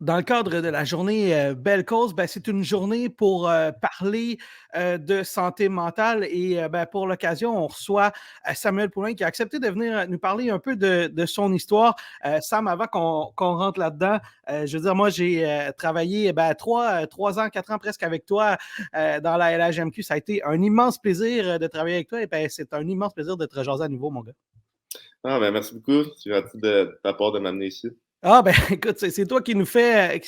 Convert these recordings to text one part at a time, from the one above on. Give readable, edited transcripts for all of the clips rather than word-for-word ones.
Dans le cadre de la journée Belle Cause, c'est une journée pour parler de santé mentale et pour l'occasion, on reçoit Samuel Poulin qui a accepté de venir nous parler un peu de son histoire. Sam, avant qu'on rentre là-dedans, je veux dire, moi, j'ai travaillé 3 ans, 4 ans presque avec toi dans la LHMQ. Ça a été un immense plaisir de travailler avec toi et c'est un immense plaisir de te rejaser à nouveau, mon gars. Ah, ben merci beaucoup. C'est gentil de ta part de m'amener ici. Ah, écoute, c'est toi qui nous fait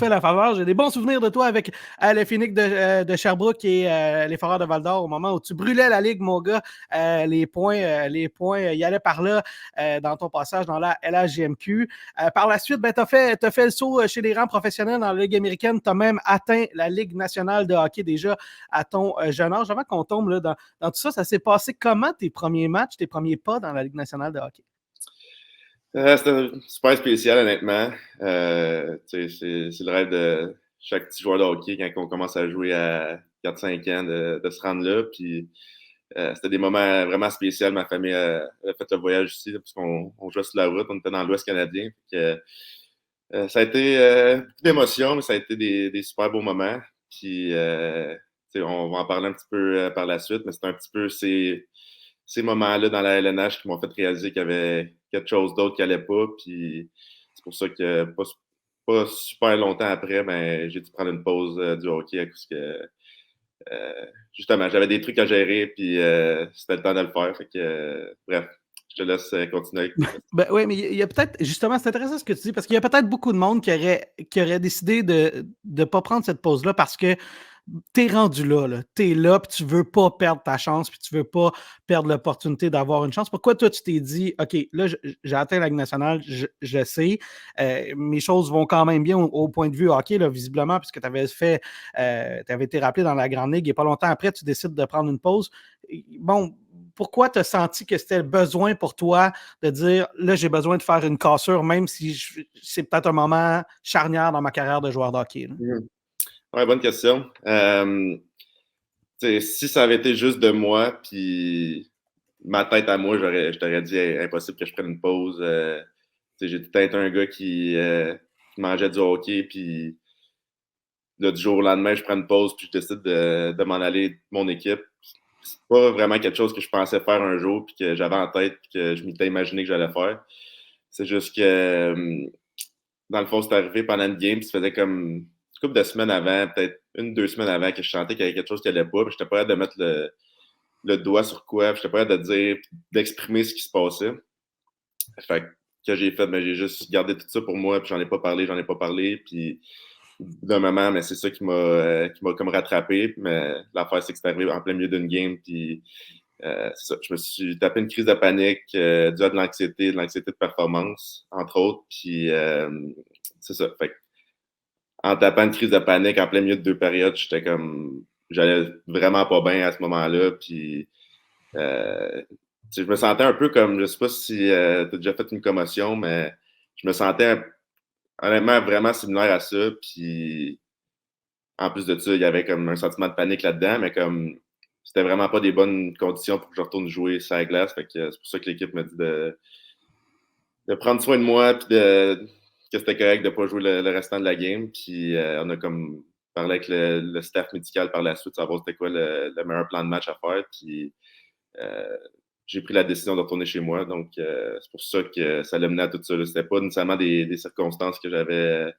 la faveur. J'ai des bons souvenirs de toi avec le Phoenix de Sherbrooke et les Foreurs de Val-d'Or au moment où tu brûlais la ligue, mon gars. Les points y allaient par là dans ton passage dans la LHJMQ. Par la suite, t'as fait le saut chez les rangs professionnels dans la Ligue américaine. Tu as même atteint la Ligue nationale de hockey déjà à ton jeune âge. Avant qu'on tombe là, dans tout ça, ça s'est passé comment tes premiers matchs, tes premiers pas dans la Ligue nationale de hockey? C'était super spécial, honnêtement. C'est le rêve de chaque petit joueur de hockey quand on commence à jouer à 4-5 ans de se rendre là. Puis c'était des moments vraiment spéciaux. Ma famille a fait le voyage ici, parce qu'on jouait sur la route. On était dans l'Ouest canadien. Ça a été beaucoup d'émotions, mais ça a été des super beaux moments. Puis on va en parler un petit peu par la suite, mais c'est un petit peu ces moments-là dans la LNH qui m'ont fait réaliser qu'il y avait quelque chose d'autre qui n'allait pas. Puis c'est pour ça que pas super longtemps après, j'ai dû prendre une pause du hockey parce que justement, j'avais des trucs à gérer, puis c'était le temps de le faire. Fait que, bref, je te laisse continuer. Oui, mais il y a peut-être, justement, c'est intéressant ce que tu dis, parce qu'il y a peut-être beaucoup de monde qui aurait décidé de ne pas prendre cette pause-là parce que t'es rendu là. T'es là, puis tu veux pas perdre ta chance, puis tu veux pas perdre l'opportunité d'avoir une chance. Pourquoi toi, tu t'es dit, OK, là, j'ai atteint la Ligue nationale, je sais, mes choses vont quand même bien au point de vue hockey, là, visiblement, puisque tu avais été rappelé dans la Grande Ligue, et pas longtemps après, tu décides de prendre une pause. Bon, pourquoi tu as senti que c'était le besoin pour toi de dire, là, j'ai besoin de faire une cassure, même si c'est peut-être un moment charnière dans ma carrière de joueur de hockey? Ouais, bonne question. Si ça avait été juste de moi, puis ma tête à moi, je t'aurais dit impossible que je prenne une pause. J'ai peut-être un gars qui mangeait du hockey, puis là, du jour au lendemain, je prends une pause, puis je décide de m'en aller de mon équipe. C'est pas vraiment quelque chose que je pensais faire un jour, puis que j'avais en tête, puis que je m'étais imaginé que j'allais faire. C'est juste que, dans le fond, c'est arrivé pendant une game, puis ça faisait comme une couple de semaines avant, peut-être 1, 2 semaines avant, que je sentais qu'il y avait quelque chose qui allait pas, puis j'étais pas capable de mettre le doigt sur quoi, puis j'étais pas capable de dire, d'exprimer ce qui se passait. Fait que j'ai fait, j'ai juste gardé tout ça pour moi, puis j'en ai pas parlé, puis d'un moment, mais c'est ça qui m'a comme rattrapé. Mais l'affaire, c'est que c'est arrivé en plein milieu d'une game, puis c'est ça. Je me suis tapé une crise de panique due à de l'anxiété de performance, entre autres, puis c'est ça. Fait que, en tapant une crise de panique en plein milieu de 2 périodes, j'allais vraiment pas bien à ce moment-là, puis euh, je me sentais un peu comme, je sais pas si tu as déjà fait une commotion, mais je me sentais honnêtement vraiment similaire à ça. Puis en plus de ça, il y avait comme un sentiment de panique là-dedans, mais comme c'était vraiment pas des bonnes conditions pour que je retourne jouer sur la glace. Fait que c'est pour ça que l'équipe m'a dit de prendre soin de moi, puis que c'était correct de pas jouer le restant de la game. Puis on a comme parlé avec le staff médical par la suite, savoir c'était quoi le meilleur plan de match à faire. Puis euh, j'ai pris la décision de retourner chez moi. Donc, c'est pour ça que ça l'a mené à tout ça. C'était pas nécessairement des circonstances que j'avais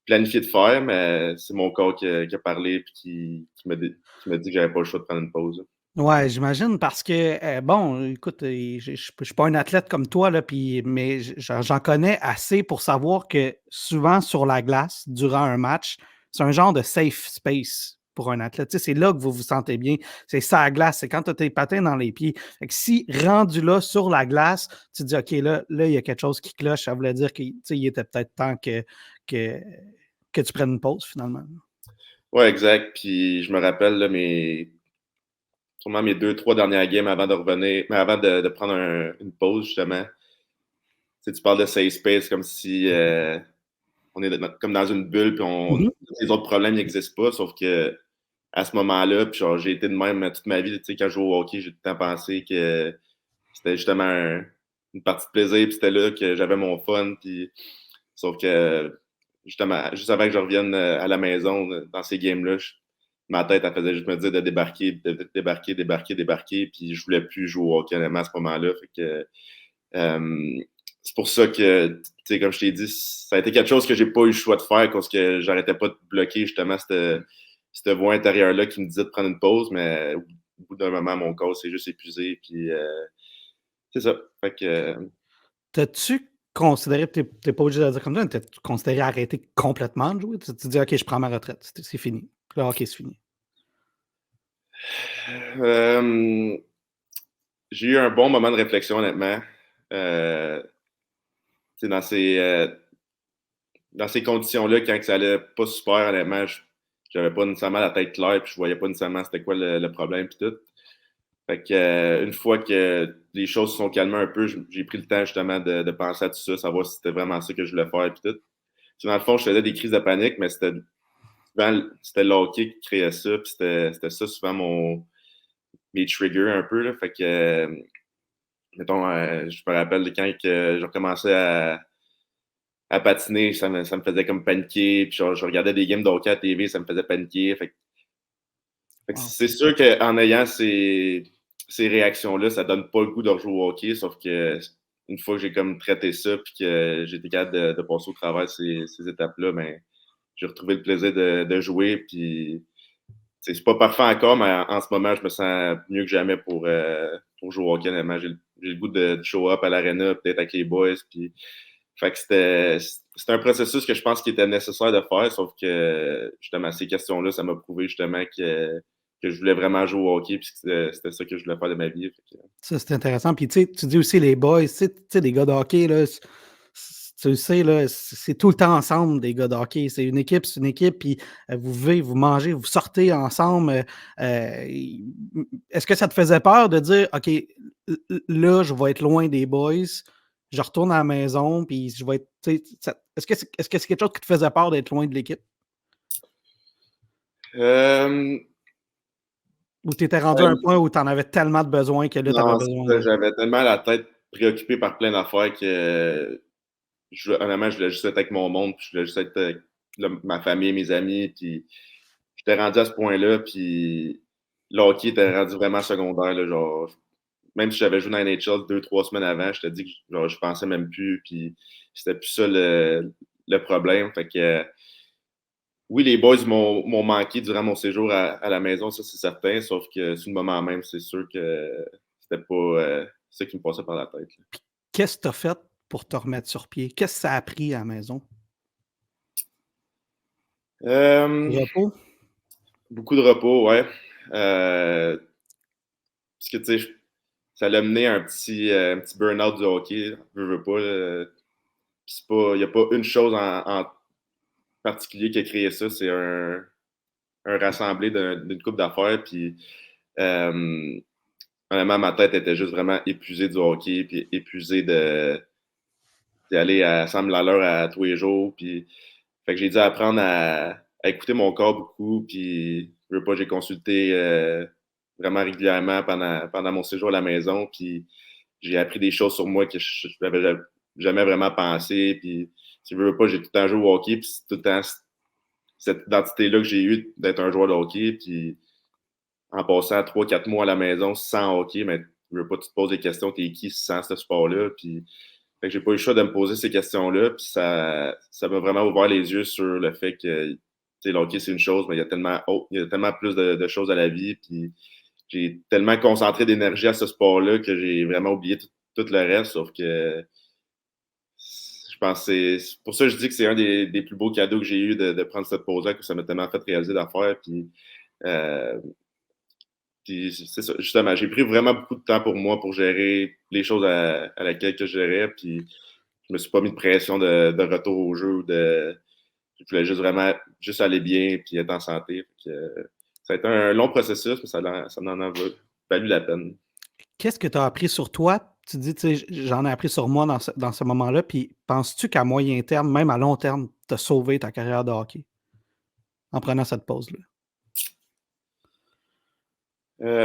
planifié de faire, mais c'est mon corps qui a parlé et qui m'a dit que j'avais pas le choix de prendre une pause. Ouais, j'imagine parce que, bon, écoute, je suis pas un athlète comme toi, là, mais j'en connais assez pour savoir que souvent sur la glace, durant un match, c'est un genre de safe space pour un athlète. Tu sais, c'est là que vous vous sentez bien. C'est ça, la glace. C'est quand tu as tes patins dans les pieds. Fait que si rendu là sur la glace, tu te dis, OK, là, il y a quelque chose qui cloche, ça voulait dire qu'il était peut-être temps que, que tu prennes une pause finalement. Ouais, exact. Puis je me rappelle là, sûrement mes 2, 3 dernières games avant de revenir, mais avant de prendre une pause, justement. Tu parles de safe space comme si on est comme dans une bulle, puis les autres problèmes n'existent pas, sauf que à ce moment-là, puis genre, j'ai été de même toute ma vie. Tu sais, quand je joue au hockey, j'ai tout le temps pensé que c'était justement une partie de plaisir, puis c'était là que j'avais mon fun. Puis, sauf que justement, juste avant que je revienne à la maison, dans ces games-là, ma tête, elle faisait juste me dire de débarquer, débarquer, puis je voulais plus jouer au hockey à ce moment-là. Fait que, c'est pour ça que, tu sais, comme je t'ai dit, ça a été quelque chose que j'ai pas eu le choix de faire parce que j'arrêtais pas de bloquer justement cette voix intérieure-là qui me disait de prendre une pause, mais au bout d'un moment, mon corps s'est juste épuisé, puis c'est ça. Fait que, T'as-tu considéré, t'es pas obligé de le dire comme ça, mais t'as-tu considéré arrêter complètement de jouer? Tu te dis, OK, je prends ma retraite, c'est fini. Le hockey, c'est fini. euh, j'ai eu un bon moment de réflexion, honnêtement. Euh, dans ces conditions-là, quand ça allait pas super, honnêtement, j'avais pas nécessairement la tête claire, puis je voyais pas nécessairement c'était quoi le problème, puis tout. Fait que, une fois que les choses se sont calmées un peu, j'ai pris le temps justement de penser à tout ça, savoir si c'était vraiment ça que je voulais faire, puis tout. Puis dans le fond, je faisais des crises de panique, mais c'était le hockey qui créait ça, puis c'était ça souvent mes triggers un peu, là. Fait que, mettons, je me rappelle de quand que j'ai recommencé à patiner, ça me faisait comme paniquer. Puis je regardais des games de hockey à la TV, ça me faisait paniquer. Fait que Wow. c'est sûr qu'en ayant ces réactions-là, ça donne pas le goût de rejouer au hockey, sauf que une fois que j'ai comme traité ça, puis que j'ai été capable de passer au travers ces étapes-là, ben, j'ai retrouvé le plaisir de jouer. Puis c'est pas parfait encore, mais en ce moment, je me sens mieux que jamais pour jouer au hockey. Honnêtement, j'ai le goût de show up à l'arena, peut-être avec les boys. Puis, fait que c'était un processus que je pense qu'il était nécessaire de faire, sauf que justement, ces questions-là, ça m'a prouvé justement que je voulais vraiment jouer au hockey, puis que c'était ça que je voulais faire de ma vie. Fait que, Ça, c'est intéressant. Puis, tu sais, tu dis aussi les boys, tu sais, des gars de hockey, là, tu le sais, là, c'est tout le temps ensemble, des gars de hockey. C'est une équipe, puis vous vivez, vous mangez, vous sortez ensemble. Est-ce que ça te faisait peur de dire, OK, là, je vais être loin des boys, je retourne à la maison, puis je vais être. Est-ce que c'est quelque chose qui te faisait peur d'être loin de l'équipe? euh, Ou tu étais rendu à un point où tu en avais tellement de besoin que là, tu avais non, besoin ça, de. j'avais tellement la tête préoccupée par plein d'affaires que honnêtement, je voulais juste être avec mon monde, puis je voulais juste être avec ma famille, mes amis, puis j'étais rendu à ce point-là, puis le hockey était rendu vraiment secondaire, là, genre, même si j'avais joué dans la NHL 2, 3 semaines avant, je te dis que genre, je pensais même plus, puis c'était plus ça le problème. Fait que oui, les boys m'ont manqué durant mon séjour à la maison, ça c'est certain, sauf que sur le moment même, c'est sûr que c'était pas ça qui me passait par la tête. Là. Qu'est-ce que tu as fait pour te remettre sur pied? Qu'est-ce que ça a pris à la maison? Euh, Repos? Beaucoup de repos, ouais. Parce que, tu sais, ça l'a mené à un petit burn-out du hockey. Veux pas. Il n'y a pas une chose en particulier qui a créé ça. C'est un rassemblé d'une couple d'affaires. Puis, euh, honnêtement, ma tête était juste vraiment épuisée du hockey. Puis, épuisée d'aller à 100 000 à l'heure à tous les jours. Puis, fait que j'ai dû apprendre à écouter mon corps beaucoup. Puis, veux pas, j'ai consulté vraiment régulièrement pendant mon séjour à la maison. Puis, j'ai appris des choses sur moi que je n'avais jamais vraiment pensé. Puis, si je veux pas, j'ai tout le temps joué au hockey. Puis, c'est tout le temps cette identité-là que j'ai eue d'être un joueur de hockey. Puis, en passant 3, 4 mois à la maison sans hockey, mais je veux pas, tu te poses des questions, t'es qui sans ce sport-là. Puis, fait que j'ai pas eu le choix de me poser ces questions-là. Puis, ça m'a vraiment ouvert les yeux sur le fait que, tu sais, le hockey, c'est une chose, mais il y a tellement plus de choses à la vie. Puis, j'ai tellement concentré d'énergie à ce sport-là que j'ai vraiment oublié tout le reste, sauf que je pense que c'est pour ça que je dis que c'est un des plus beaux cadeaux que j'ai eu de prendre cette pause-là, que ça m'a tellement fait réaliser d'affaires. Euh, puis c'est ça, justement, j'ai pris vraiment beaucoup de temps pour moi pour gérer les choses à laquelle que je gérais. Puis je me suis pas mis de pression de retour au jeu ou je voulais juste vraiment juste aller bien puis être en santé. Ça a été un long processus, mais ça en a valu la peine. Qu'est-ce que tu as appris sur toi? Tu dis, tu sais, j'en ai appris sur moi dans ce moment-là. Puis penses-tu qu'à moyen terme, même à long terme, tu as sauvé ta carrière de hockey en prenant cette pause-là?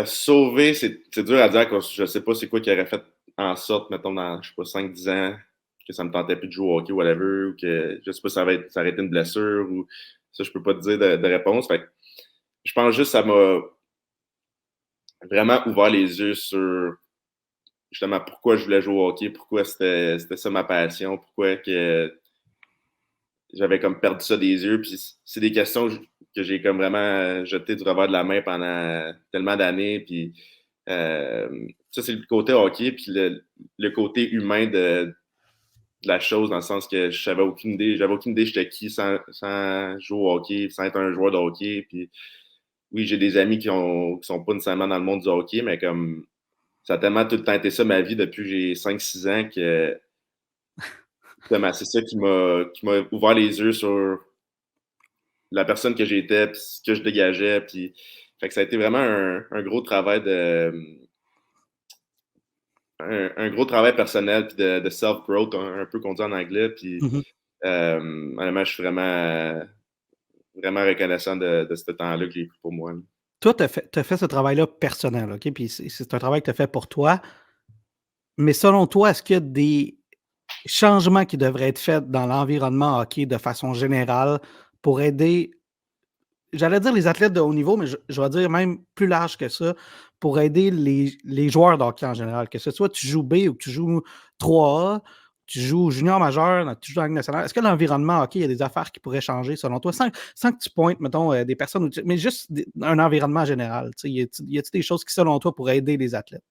Sauver, c'est dur à dire. Je sais pas c'est quoi qui aurait fait en sorte, mettons, dans, je sais pas, 5, 10 ans, que ça me tentait plus de jouer au hockey, whatever, ou que je sais pas, ça aurait été une blessure, ou ça, je peux pas te dire de réponse. Fait que je pense juste que ça m'a vraiment ouvert les yeux sur justement pourquoi je voulais jouer au hockey, pourquoi c'était ça ma passion, pourquoi que j'avais comme perdu ça des yeux. Puis c'est des questions que j'ai comme vraiment jetées du revers de la main pendant tellement d'années. Puis ça, c'est le côté hockey, puis le côté humain de la chose, dans le sens que j'avais aucune idée j'étais qui sans jouer au hockey, sans être un joueur de hockey. Puis oui, j'ai des amis qui sont pas nécessairement dans le monde du hockey, mais comme ça a tellement tout le temps été ça ma vie depuis que j'ai 5-6 ans que c'est ça qui m'a ouvert les yeux sur la personne que j'étais, puis ce que je dégageais. Puis fait que ça a été vraiment un gros travail un gros travail personnel, puis de self-growth, un peu qu'on dit en anglais. Puis Mhm. honnêtement, je suis vraiment reconnaissant de ce temps-là que j'ai pris pour moi. Toi, tu as fait ce travail-là personnel, OK? Puis c'est un travail que tu as fait pour toi. Mais selon toi, est-ce qu'il y a des changements qui devraient être faits dans l'environnement hockey de façon générale pour aider, j'allais dire les athlètes de haut niveau, mais je vais dire même plus large que ça, pour aider les joueurs de hockey en général, que ce soit tu joues B ou que tu joues 3A, tu joues junior majeur, tu joues dans la Ligue nationale. Est-ce que l'environnement hockey, il y a des affaires qui pourraient changer selon toi, sans que tu pointes, mettons, des personnes, mais juste un environnement général? Y a-t-il des choses qui, selon toi, pourraient aider les athlètes?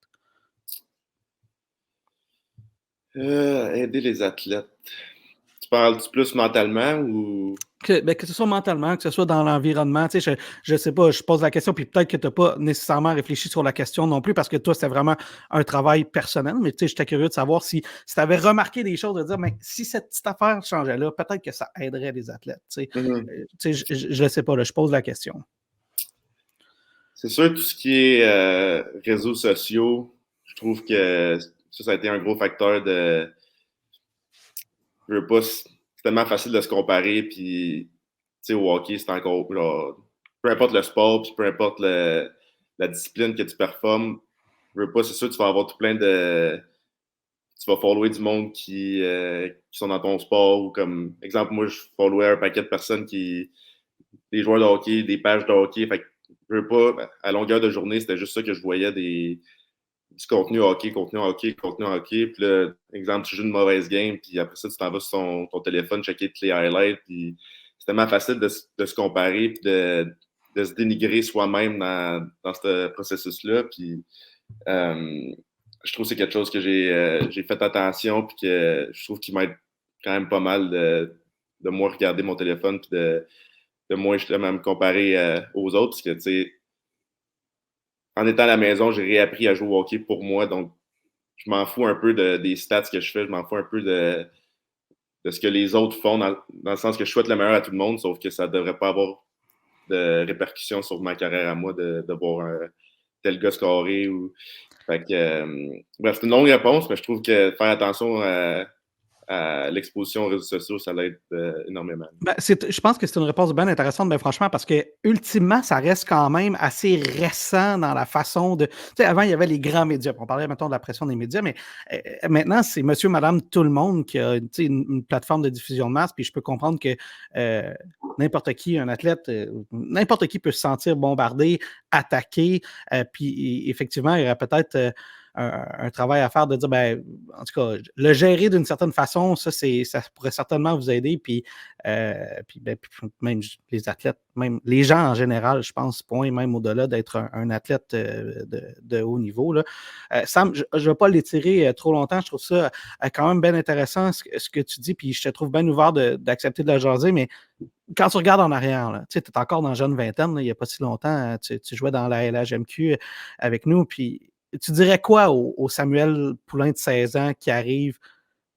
Aider les athlètes. Tu parles-tu plus mentalement ou. Que ce soit mentalement, que ce soit dans l'environnement, je sais pas, je pose la question, puis peut-être que tu n'as pas nécessairement réfléchi sur la question non plus, parce que toi, c'était vraiment un travail personnel, mais j'étais curieux de savoir si tu avais remarqué des choses, de dire, mais si cette petite affaire changeait là, peut-être que ça aiderait les athlètes. Mhm. Je ne sais pas, là, je pose la question. C'est sûr, tout ce qui est réseaux sociaux, je trouve que ça a été un gros facteur de. Je veux pas, c'est tellement facile de se comparer, puis au hockey, c'est encore. Genre, peu importe le sport, puis peu importe la discipline que tu performes, je veux pas, c'est sûr, tu vas avoir tout plein de. Tu vas follower du monde qui sont dans ton sport, ou comme, exemple, moi, je followais un paquet de personnes des joueurs de hockey, des pages de hockey. Fait que, je veux pas, à longueur de journée, c'était juste ça que je voyais du contenu hockey, contenu hockey, contenu hockey. Puis là, exemple, tu joues une mauvaise game, puis après ça, tu t'en vas sur ton téléphone, checker toutes les highlights. Puis c'est tellement facile de se comparer, puis de se dénigrer soi-même dans ce processus-là. Puis je trouve que c'est quelque chose que j'ai fait attention, puis que je trouve qu'il m'aide quand même pas mal de moins regarder mon téléphone, puis de moins justement me comparer aux autres, parce que, tu sais, en étant à la maison, j'ai réappris à jouer au hockey pour moi, donc je m'en fous un peu des stats que je fais, je m'en fous un peu de ce que les autres font, dans le sens que je souhaite le meilleur à tout le monde, sauf que ça ne devrait pas avoir de répercussions sur ma carrière à moi de voir un tel gars scorer. Fait que, bref, c'est une longue réponse, mais je trouve que faire attention à l'exposition aux réseaux sociaux, ça l'aide énormément. Ben, je pense que c'est une réponse bien intéressante, mais franchement, parce que ultimement, ça reste quand même assez récent dans la façon de. Tu sais, avant, il y avait les grands médias. On parlait, mettons, de la pression des médias, mais maintenant, c'est monsieur, madame, tout le monde qui a une plateforme de diffusion de masse. Puis je peux comprendre que n'importe qui, un athlète, n'importe qui peut se sentir bombardé, attaqué. Puis effectivement, il y aurait peut-être. Un travail à faire de dire, ben, en tout cas, le gérer d'une certaine façon, ça pourrait certainement vous aider. Puis même les athlètes, même les gens en général, je pense, point même au-delà d'être un athlète de haut niveau. Là. Sam, je ne vais pas l'étirer trop longtemps. Je trouve ça quand même bien intéressant ce que tu dis, puis je te trouve bien ouvert d'accepter de la jaser, mais quand tu regardes en arrière, tu es encore dans la jeune vingtaine, là, il n'y a pas si longtemps, tu jouais dans la LHMQ avec nous, puis tu dirais quoi au Samuel Poulain de 16 ans qui arrive,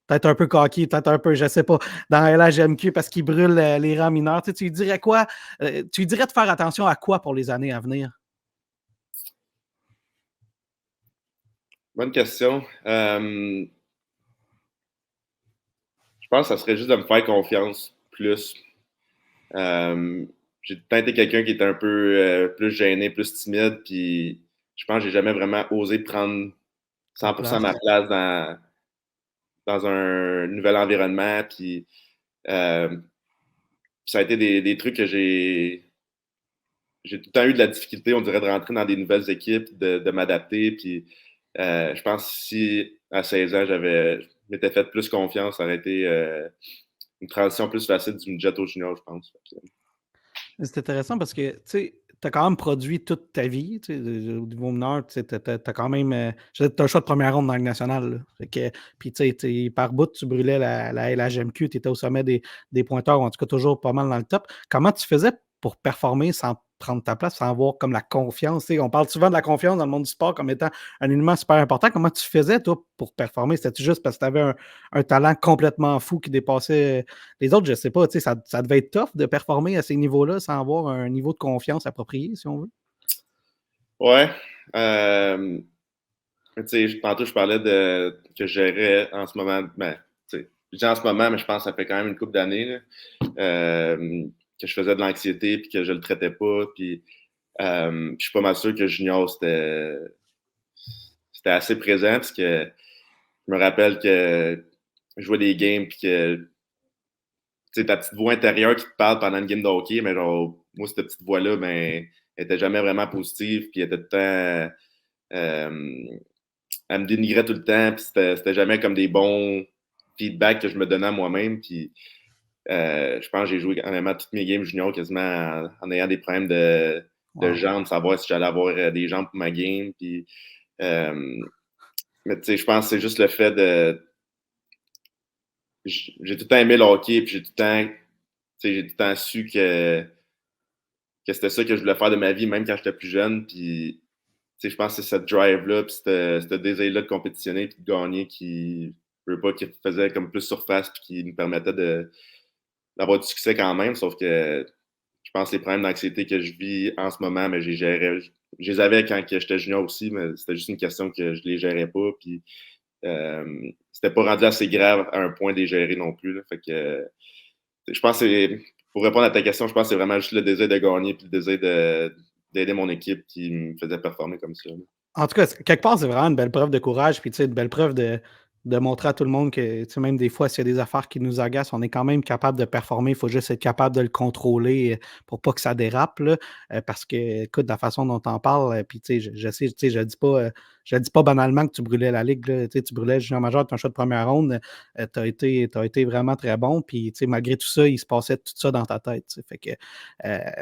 peut-être un peu coquille, peut-être un peu, je ne sais pas, dans la LHMQ parce qu'il brûle les rangs mineurs. Tu lui dirais quoi? Tu lui dirais de faire attention à quoi pour les années à venir? Bonne question. Je pense que ça serait juste de me faire confiance plus. J'ai peut-être été quelqu'un qui était un peu plus gêné, plus timide, puis je pense que j'ai jamais vraiment osé prendre Ta 100% ma place? place dans un nouvel environnement. Puis ça a été des trucs que j'ai tout le temps eu de la difficulté, on dirait, de rentrer dans des nouvelles équipes, de m'adapter. Puis je pense que si à 16 ans, je m'étais fait plus confiance, ça aurait été une transition plus facile du midget au junior, je pense. C'est intéressant parce que, tu sais, tu as quand même produit toute ta vie, tu sais, au niveau mineur, tu sais, tu as quand même. Tu as un choix de première ronde dans la Ligue nationale. Là. Fait que, puis, tu sais, par bout, tu brûlais la LHMQ, tu étais au sommet des pointeurs, ou en tout cas toujours pas mal dans le top. Comment tu faisais pour performer sans prendre ta place, sans avoir comme la confiance? Tu sais, on parle souvent de la confiance dans le monde du sport comme étant un élément super important. Comment tu faisais, toi, pour performer? C'était-tu juste parce que tu avais un talent complètement fou qui dépassait les autres? Je sais pas, tu sais, ça devait être tough de performer à ces niveaux-là sans avoir un niveau de confiance approprié, si on veut. Ouais. Tu sais, tantôt, je parlais que je gérais en ce moment. Ben, tu sais, je dis en ce moment, mais je pense que ça fait quand même une couple d'années là, que je faisais de l'anxiété puis que je le traitais pas. Puis je suis pas mal sûr que Junior, c'était assez présent parce que je me rappelle que je jouais des games puis que tu sais, ta petite voix intérieure qui te parle pendant une game de hockey, mais genre, moi, cette petite voix-là, ben, elle était jamais vraiment positive, puis elle était tout le temps. Elle me dénigrait tout le temps, puis c'était jamais comme des bons feedbacks que je me donnais à moi-même. Puis je pense que j'ai joué honnêtement toutes mes games juniors quasiment en ayant des problèmes de Wow. jambes, savoir si j'allais avoir des jambes pour ma game. Puis, mais tu sais, je pense que c'est juste le fait de. J'ai tout le temps aimé le hockey, puis j'ai tout le temps, tu sais, j'ai tout le temps su que c'était ça que je voulais faire de ma vie, même quand j'étais plus jeune. Puis, tu sais, je pense que c'est cette drive-là, puis ce désir-là de compétitionner, puis de gagner qui, je veux pas, qui faisait comme plus surface, puis qui nous permettait d'avoir du succès quand même. Sauf que je pense que les problèmes d'anxiété que je vis en ce moment, mais je les avais quand j'étais junior aussi, mais c'était juste une question que je les gérais pas. Puis, c'était pas rendu assez grave à un point de les gérer non plus. Là. Fait que, je pense que pour répondre à ta question, je pense que c'est vraiment juste le désir de gagner puis le désir d'aider mon équipe qui me faisait performer comme ça. Là. En tout cas, quelque part, c'est vraiment une belle preuve de courage, puis tu sais, une belle preuve de montrer à tout le monde que, tu sais, même des fois, s'il y a des affaires qui nous agacent, on est quand même capable de performer. Il faut juste être capable de le contrôler pour pas que ça dérape, là, parce que, écoute, de la façon dont on parle, puis tu sais, je sais, tu sais, je dis pas banalement que tu brûlais la ligue, là, tu sais, tu brûlais le junior majeur, tu as un choix de première ronde, t'as été vraiment très bon, puis tu sais, malgré tout ça, il se passait tout ça dans ta tête, tu sais, fait que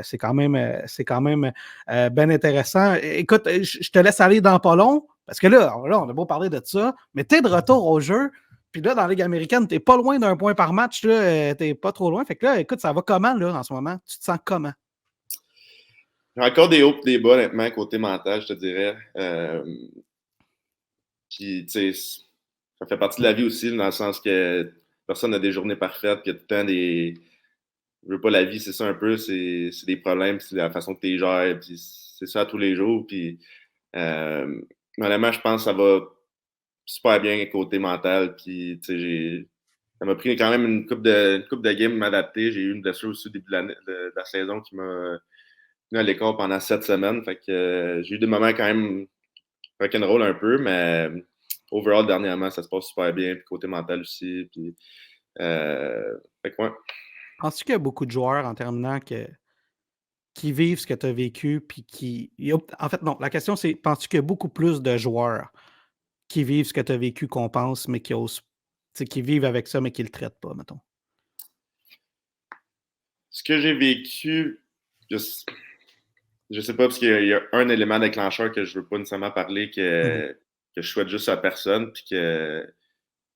c'est quand même bien intéressant. Écoute, je te laisse aller dans pas long, parce que là, on a beau parler de ça, mais tu es de retour au jeu. Puis là, dans la Ligue américaine, tu n'es pas loin d'un point par match. Tu n'es pas trop loin. Fait que là, écoute, ça va comment là, en ce moment? Tu te sens comment? J'ai encore des hauts et des bas, honnêtement, côté mental, je te dirais. Puis, tu sais, ça fait partie de la vie aussi, dans le sens que personne n'a des journées parfaites, puis il y a tout le temps des. Je veux pas, la vie, c'est ça un peu, c'est des problèmes, c'est la façon que tu les gères, puis c'est ça tous les jours. Puis, euh, honnêtement, je pense que ça va super bien côté mental. Puis, tu sais, ça m'a pris quand même une coupe de games de m'adapter. J'ai eu une blessure aussi au début de la saison qui m'a tenu à l'écart pendant 7 semaines. Fait que j'ai eu des moments quand même rock'n'roll un peu, mais overall, dernièrement, ça se passe super bien. Puis côté mental aussi. Puis, fait que ouais. Penses-tu qu'il y a beaucoup de joueurs en terminant qui vivent ce que tu as vécu, puis en fait, non. La question, c'est penses-tu qu'il y a beaucoup plus de joueurs qui vivent ce que tu as vécu qu'on pense, mais qui osent, tu sais, qui vivent avec ça, mais qui le traitent pas, mettons? Ce que j'ai vécu, je, je sais pas, parce qu'il y a un élément déclencheur que je veux pas nécessairement parler, Mhm. que je souhaite juste à personne, puis que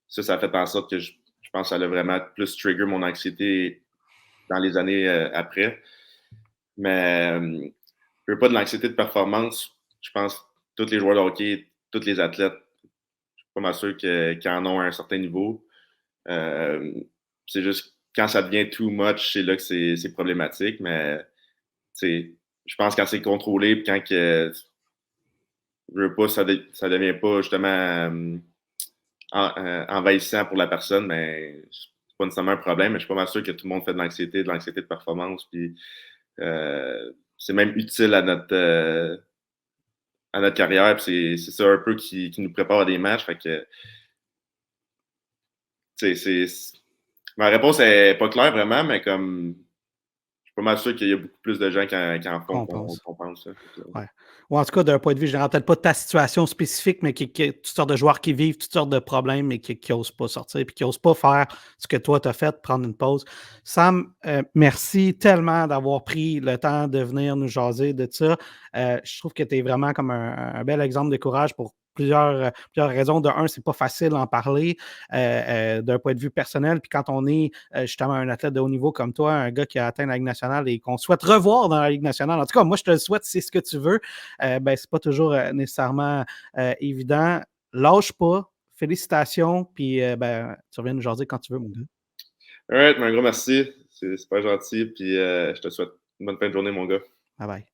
ça a fait en sorte que je pense que ça a vraiment plus trigger mon anxiété dans les années après. Mais je veux pas de l'anxiété de performance. Je pense que tous les joueurs de hockey, tous les athlètes, je suis pas mal sûr qu'ils en ont à un certain niveau. Euh, c'est juste quand ça devient too much, c'est là que c'est problématique. Mais je pense que quand c'est contrôlé, puis quand je veux pas, ça devient pas justement envahissant pour la personne, mais c'est pas nécessairement un problème. Mais je suis pas mal sûr que tout le monde fait de l'anxiété de performance. Puis c'est même utile à notre carrière. C'est ça un peu qui nous prépare à des matchs. Fait que Ma réponse est pas claire vraiment, mais comme je suis pas mal sûr qu'il y a beaucoup plus de gens qui en font Qu'on pense. qu'on pense. Ouais. Ou en tout cas, d'un point de vue général, peut-être pas ta situation spécifique, mais toutes sortes de joueurs qui vivent toutes sortes de problèmes, mais qui n'osent pas sortir, puis qui n'osent pas faire ce que toi, tu as fait, prendre une pause. Sam, merci tellement d'avoir pris le temps de venir nous jaser de ça. Je trouve que tu es vraiment comme un bel exemple de courage pour plusieurs raisons. De un, c'est pas facile d'en parler d'un point de vue personnel. Puis quand on est justement un athlète de haut niveau comme toi, un gars qui a atteint la Ligue nationale et qu'on souhaite revoir dans la Ligue nationale, en tout cas, moi, je te le souhaite, c'est ce que tu veux, ben, c'est pas toujours nécessairement évident. Lâche pas. Félicitations. Puis ben, tu reviens nous jaser quand tu veux, mon gars. Alright, un gros merci. C'est super gentil. Puis je te souhaite une bonne fin de journée, mon gars. Bye bye.